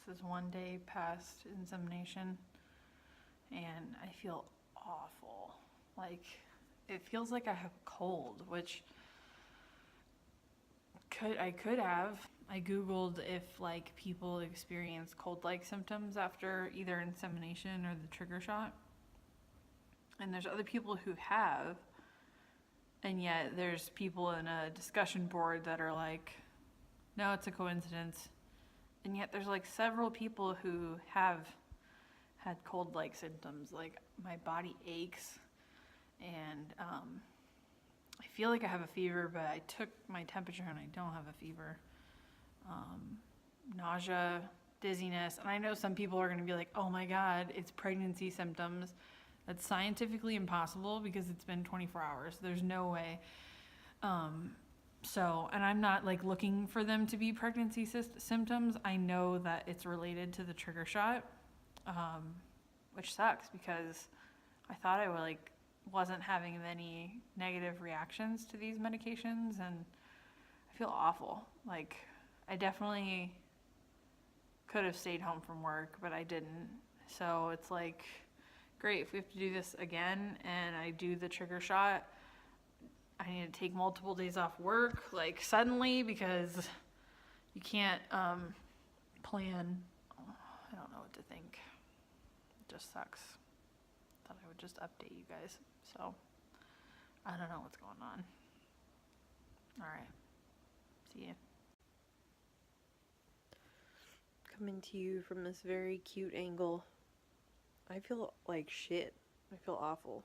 This is one day past insemination, and I feel awful. Like, it feels like I have a cold, which I could have. I Googled if like people experience cold-like symptoms after either insemination or the trigger shot. And there's other people who have, and yet there's people in a discussion board that are like, no, it's a coincidence. And yet there's like several people who have had cold-like symptoms. Like, my body aches, and I feel like I have a fever, but I took my temperature and I don't have a fever. Nausea, dizziness, and I know some people are going to be like, oh my God, it's pregnancy symptoms. That's scientifically impossible because it's been 24 hours. There's no way. And I'm not like looking for them to be pregnancy symptoms. I know that it's related to the trigger shot, which sucks because I thought I wasn't having many negative reactions to these medications, and I feel awful. Like, I definitely could have stayed home from work, but I didn't. So it's like, great, if we have to do this again and I do the trigger shot, I need to take multiple days off work, like suddenly, because you can't plan. I don't know what to think. It just sucks. Thought I would just update you guys. So I don't know what's going on. All right. See ya. Coming to you from this very cute angle. I feel like shit. I feel awful.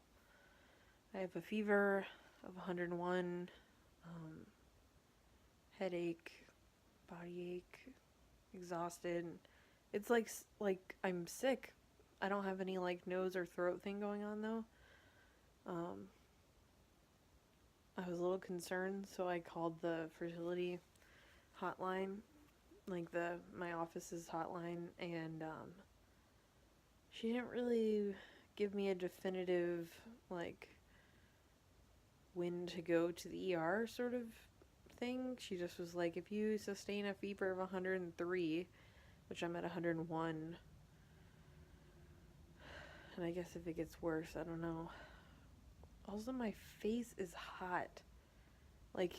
I have a fever of 101, headache, body ache, exhausted. It's like I'm sick. I don't have any like nose or throat thing going on though. I was a little concerned, so I called the fertility hotline, like my office's hotline, and she didn't really give me a definitive like when to go to the ER sort of thing. She just was like, if you sustain a fever of 103, which I'm at 101, and I guess if it gets worse, I don't know. Also, my face is hot. Like,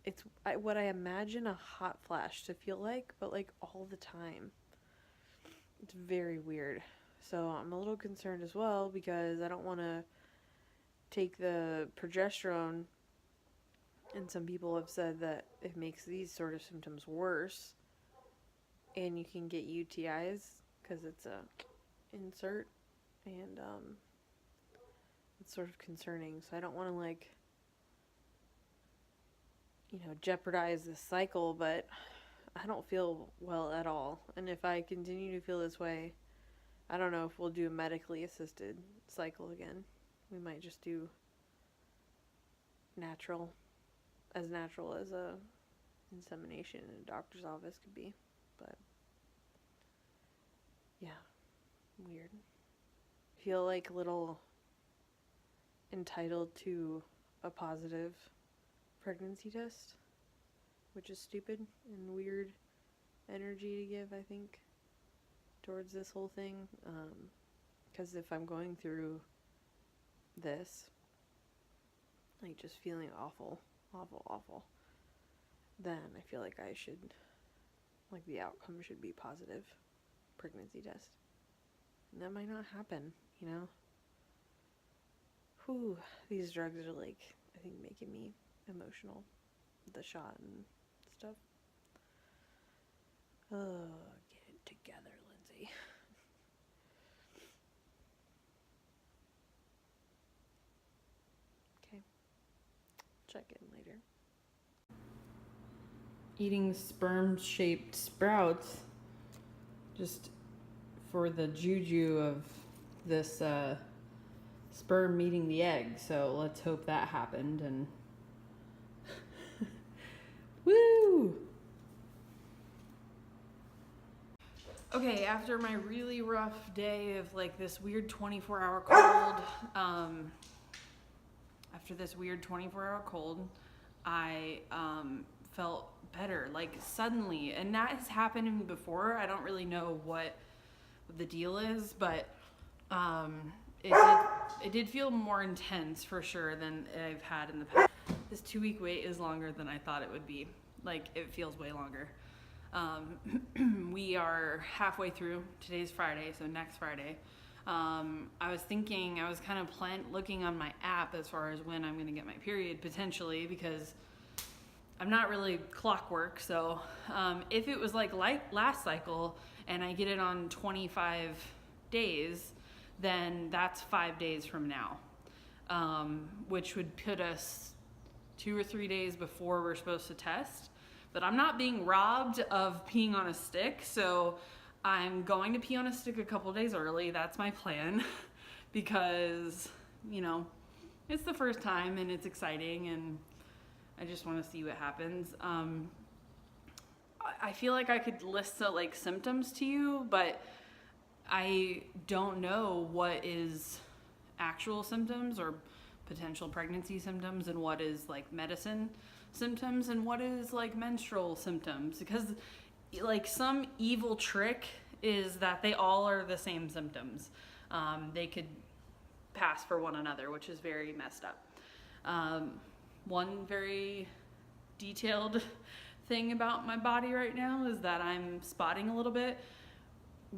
it's what I imagine a hot flash to feel like, but like all the time. It's very weird. So I'm a little concerned as well because I don't want to take the progesterone, and some people have said that it makes these sort of symptoms worse, and you can get UTIs because it's a insert, and it's sort of concerning. So I don't want to like, jeopardize this cycle, but I don't feel well at all. And if I continue to feel this way, I don't know if we'll do a medically assisted cycle again. We might just do natural as a insemination in a doctor's office could be. But yeah, weird. Feel like a little entitled to a positive pregnancy test, which is stupid and weird energy to give, I think, towards this whole thing. Because if I'm going through this, like just feeling awful, then I feel like I should, like the outcome should be positive pregnancy test. And that might not happen, Whew, these drugs are like, I think, making me emotional. The shot and stuff. Oh, get it together, Lindsay. Okay. Check in later. Eating sperm-shaped sprouts just for the juju of this sperm meeting the egg. So let's hope that happened. And woo! Okay, after my really rough day of like this weird 24-hour cold, I felt better, like suddenly. And that has happened to me before. I don't really know what the deal is, but it did feel more intense for sure than I've had in the past. This 2-week wait is longer than I thought it would be. Like, it feels way longer. We are halfway through. Today's Friday, so next Friday. I was kind of looking on my app as far as when I'm going to get my period, potentially, because I'm not really clockwork. So if it was like last cycle and I get it on 25 days, then that's 5 days from now, which would put us 2 or 3 days before we're supposed to test. But I'm not being robbed of peeing on a stick, so I'm going to pee on a stick a couple days early. That's my plan because, you know, it's the first time and it's exciting and I just want to see what happens. I feel like I could list the like symptoms to you, but I don't know what is actual symptoms or potential pregnancy symptoms and what is like medicine symptoms and what is like menstrual symptoms, because like some evil trick is that they all are the same symptoms. They could pass for one another, which is very messed up. One very detailed thing about my body right now is that I'm spotting a little bit,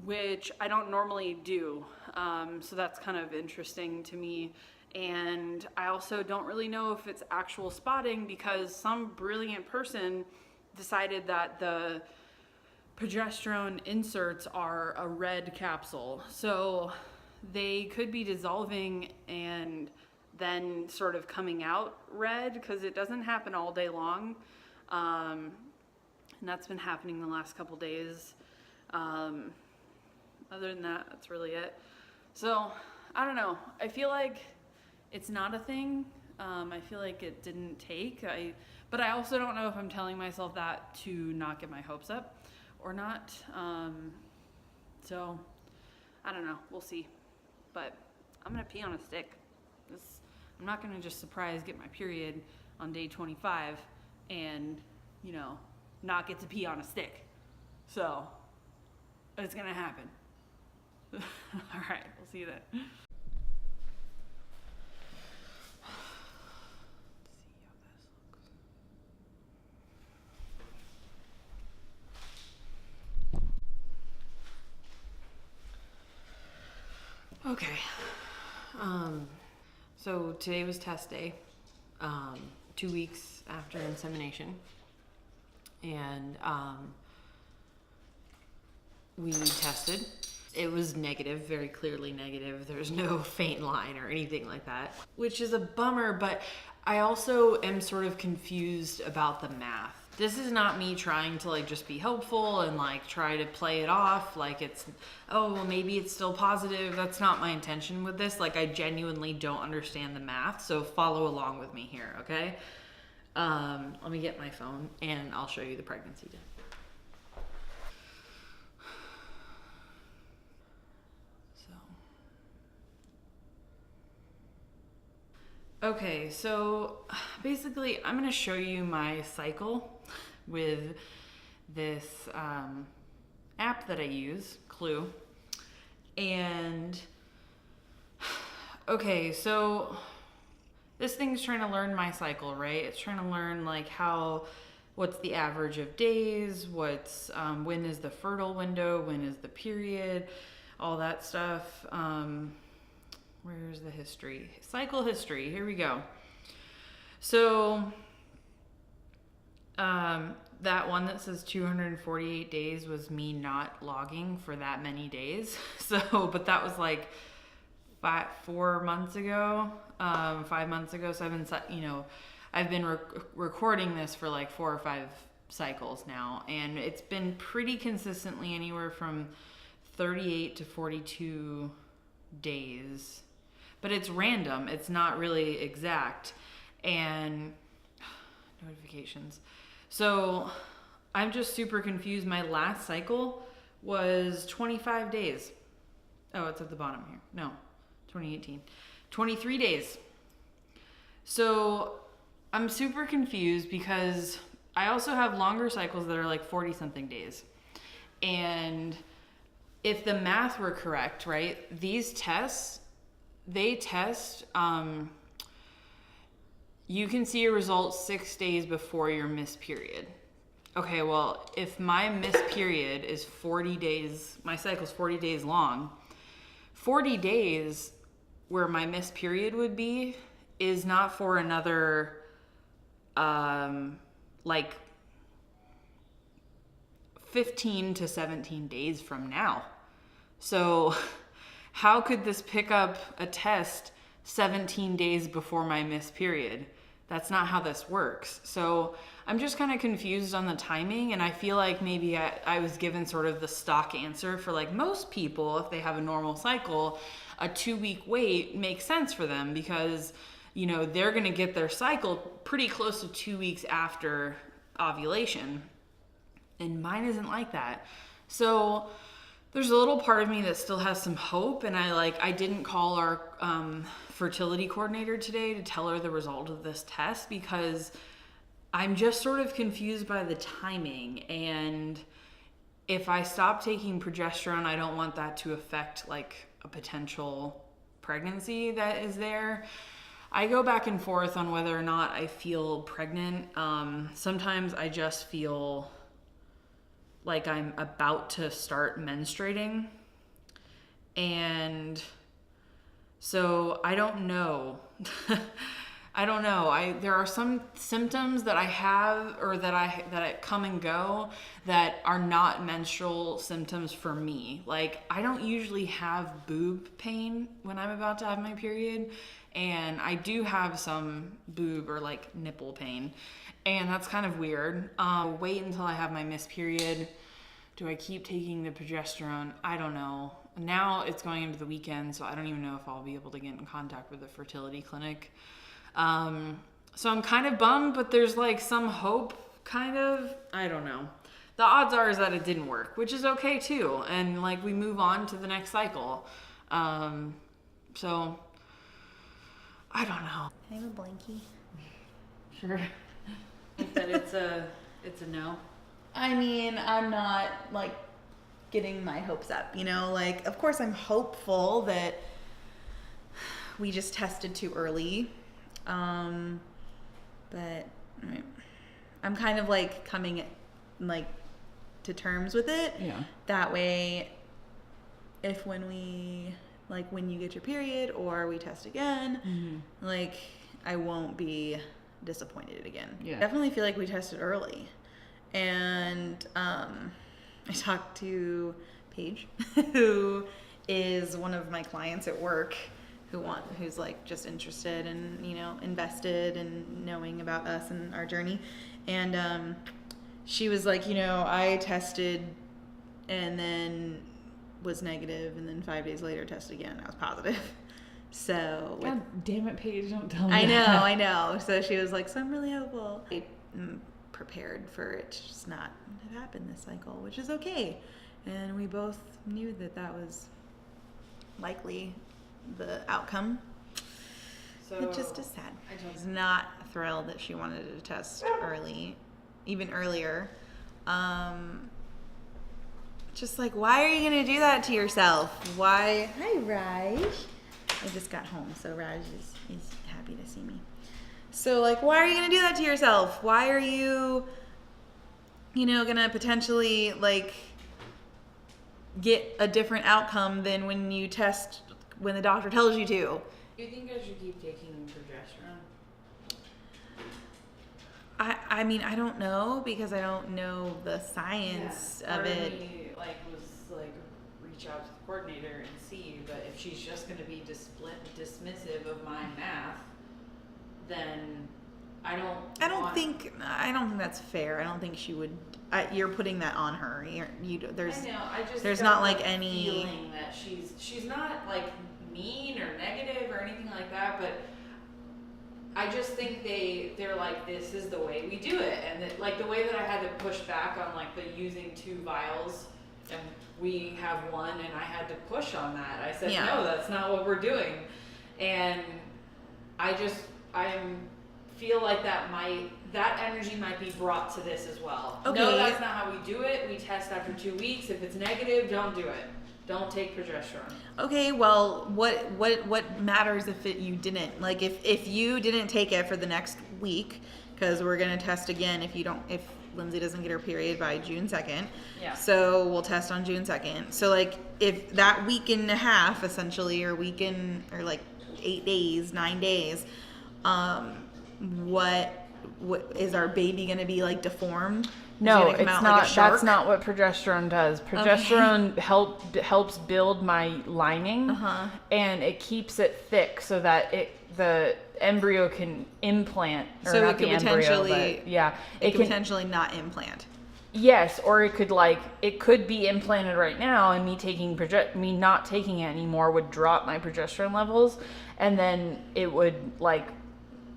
which I don't normally do. So that's kind of interesting to me. And I also don't really know if it's actual spotting because some brilliant person decided that the progesterone inserts are a red capsule. So they could be dissolving and then sort of coming out red because it doesn't happen all day long. And that's been happening the last couple days. Other than that, that's really it. So I don't know. I feel like it's not a thing. I feel like it didn't take. But I also don't know if I'm telling myself that to not get my hopes up or not. So I don't know. We'll see. But I'm gonna pee on a stick. I'm not gonna just get my period on day 25 and, you know, not get to pee on a stick. So it's gonna happen. All right, we'll see you then. Okay. So today was test day, 2 weeks after insemination, and we tested. It was negative, very clearly negative. There's no faint line or anything like that, which is a bummer, but I also am sort of confused about the math. This is not me trying to like just be helpful and like try to play it off like it's, oh, well, maybe it's still positive. That's not my intention with this. Like I genuinely don't understand the math, so follow along with me here, okay? Let me get my phone and I'll show you the pregnancy test. Okay, so basically I'm gonna show you my cycle with this app that I use, Clue. And okay, so this thing's trying to learn my cycle, right? It's trying to learn like what's the average of days, when is the fertile window, when is the period, all that stuff. Where's the history? Cycle history, here we go. So that one that says 248 days was me not logging for that many days. So, but that was like 4 months ago, 5 months ago. So I've been recording this for like 4 or 5 cycles now. And it's been pretty consistently anywhere from 38 to 42 days. But it's random. It's not really exact. And notifications. So I'm just super confused. My last cycle was 25 days. Oh, it's at the bottom here. No, 2018. 23 days. So I'm super confused because I also have longer cycles that are like 40 something days. And if the math were correct, right, these tests, they test, you can see a result 6 days before your missed period. Okay, well, if my missed period is 40 days, my cycle's 40 days long, 40 days where my missed period would be is not for another, like 15 to 17 days from now. So how could this pick up a test 17 days before my missed period? That's not how this works. So I'm just kind of confused on the timing, and I feel like maybe I was given sort of the stock answer for like most people, if they have a normal cycle, a 2-week wait makes sense for them because, you know, they're going to get their cycle pretty close to 2 weeks after ovulation. And mine isn't like that. So there's a little part of me that still has some hope, and I didn't call our fertility coordinator today to tell her the result of this test because I'm just sort of confused by the timing. And if I stop taking progesterone, I don't want that to affect like a potential pregnancy that is there. I go back and forth on whether or not I feel pregnant. Sometimes I just feel like I'm about to start menstruating. And so I don't know. I don't know. There are some symptoms that I have or that I come and go that are not menstrual symptoms for me. Like I don't usually have boob pain when I'm about to have my period, and I do have some boob or like nipple pain. And that's kind of weird. Wait until I have my missed period. Do I keep taking the progesterone? I don't know. Now it's going into the weekend, so I don't even know if I'll be able to get in contact with the fertility clinic. So I'm kind of bummed, but there's like some hope, kind of. I don't know. The odds are is that it didn't work, which is okay too. And like we move on to the next cycle. So I don't know. Can I have a blankie? Sure. Think that it's a no. I mean, I'm not like getting my hopes up, you know, like of course I'm hopeful that we just tested too early. But I'm kind of like coming like to terms with it. Yeah. That way, if when you get your period or we test again, like I won't be disappointed again. Yeah. Definitely feel like we tested early. And I talked to Paige, who is one of my clients at work, who's like just interested and, you know, invested in knowing about us and our journey. And she was like, you know, I tested and then was negative, and then 5 days later tested again and I was positive. So God damn it, Paige, don't tell me. I know. So she was like, so I'm really hopeful. I'm prepared for it to just not have happened this cycle, which is okay. And we both knew that was likely the outcome. So it just is sad. I was not thrilled that she wanted to test early, even earlier. Just like, why are you going to do that to yourself? Why? Hi, Raj. I just got home, so Raj is happy to see me. So, like, why are you going to do that to yourself? Why are you, you know, going to potentially, like, get a different outcome than when you test when the doctor tells you to? Do you think I should keep taking progesterone? I mean, I don't know, because I don't know the science of it. Me, like, was like reach out to the coordinator and see, but if she's just going to be dismissive of my math, then I don't think that's fair. I don't think she would. You're putting that on her. There's not like any feeling that she's not like mean or negative or anything like that, but I just think they're like, this is the way we do it, and that, like the way that I had to push back on like the using 2 vials and we have one, and I had to push on that. I said, no, that's not what we're doing, and I'm feel like that energy might be brought to this as well. Okay. No, that's not how we do it. We test after 2 weeks. If it's negative, don't do it. Don't take progesterone. Okay, well, what matters if you didn't? Like, if you didn't take it for the next week, because we're gonna test again if Lindsay doesn't get her period by June 2nd. Yeah. So we'll test on June 2nd. So like, if that week and a half essentially, or like 8 days, 9 days, what is our baby gonna be like deformed? No, Is it gonna come it's out not. like a shark? That's not what progesterone does. Progesterone helps build my lining, and it keeps it thick so that the embryo can implant. Or So not it could the embryo, potentially, but yeah, it could potentially not implant. Yes, or it could be implanted right now, and me not taking it anymore would drop my progesterone levels, and then it would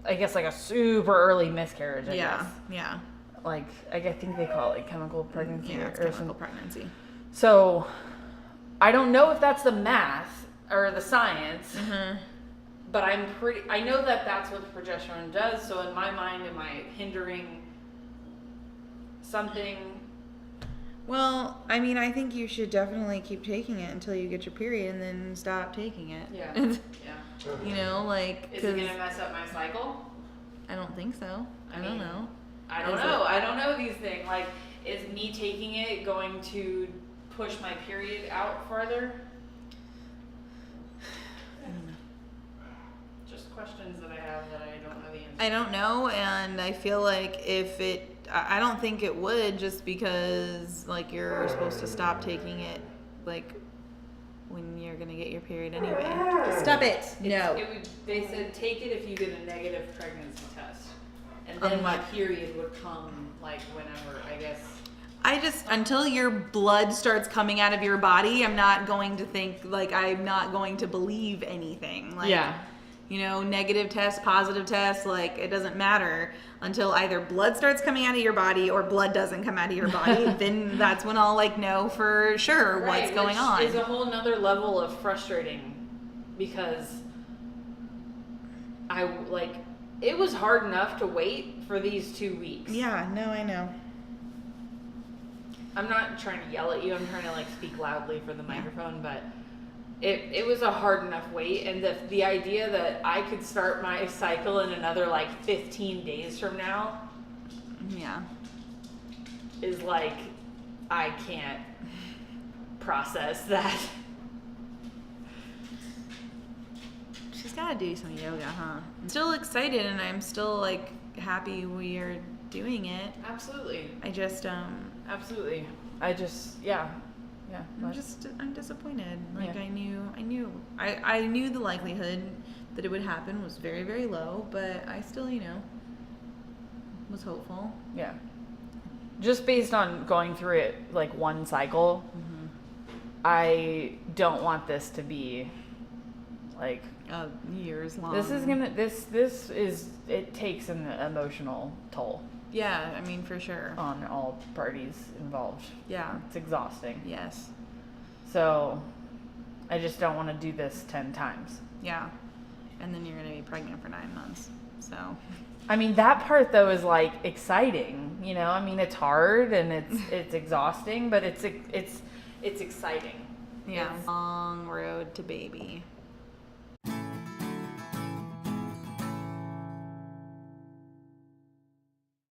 I guess like a super early miscarriage. I guess. Yeah. Like I think they call it like chemical pregnancy Yeah, it's or chemical something. pregnancy. So I don't know if that's the math or the science, but I know that that's what the progesterone does. So in my mind, am I hindering something? Well, I mean, I think you should definitely keep taking it until you get your period and then stop taking it. Yeah. You know, like, Is it gonna mess up my cycle? I don't think so. I don't mean, know. I don't know. I don't know these things. Like, is me taking it going to push my period out farther? Just questions that I have that I don't know the answer. I don't know, and I feel like I don't think it would, just because, like, you're supposed to stop taking it, like, when you're gonna get your period anyway. Stop it! No. They said take it if you get a negative pregnancy test. And On then my what? period would come, like, whenever, I guess. Until your blood starts coming out of your body, I'm not going to believe anything. Like, Yeah. you know, negative test, positive test, like, it doesn't matter until either blood starts coming out of your body or blood doesn't come out of your body. Then that's when I'll, like, know for sure what's going on. Is a whole nother level of frustrating, because it was hard enough to wait for these 2 weeks. Yeah, no, I know. I'm not trying to yell at you. I'm trying to speak loudly for the microphone, but it was a hard enough wait, and the idea that I could start my cycle in another 15 days from now Yeah. is I can't process that. She's got to do some yoga, huh? I'm still excited, and I'm still happy we are doing it. Absolutely. I just Absolutely. I'm disappointed. Yeah. I knew the likelihood that it would happen was very, very low, but I still, was hopeful. Yeah. Just based on going through it one cycle, I don't want this to be Years long. it takes an emotional toll Yeah, I mean, for sure. on all parties involved. Yeah. It's exhausting. Yes. So I just don't want to do this 10 times. Yeah. And then you're gonna be pregnant for 9 months. So. I mean, that part though is exciting, I mean, it's hard and it's exhausting, but it's exciting. Yeah. Long road to baby.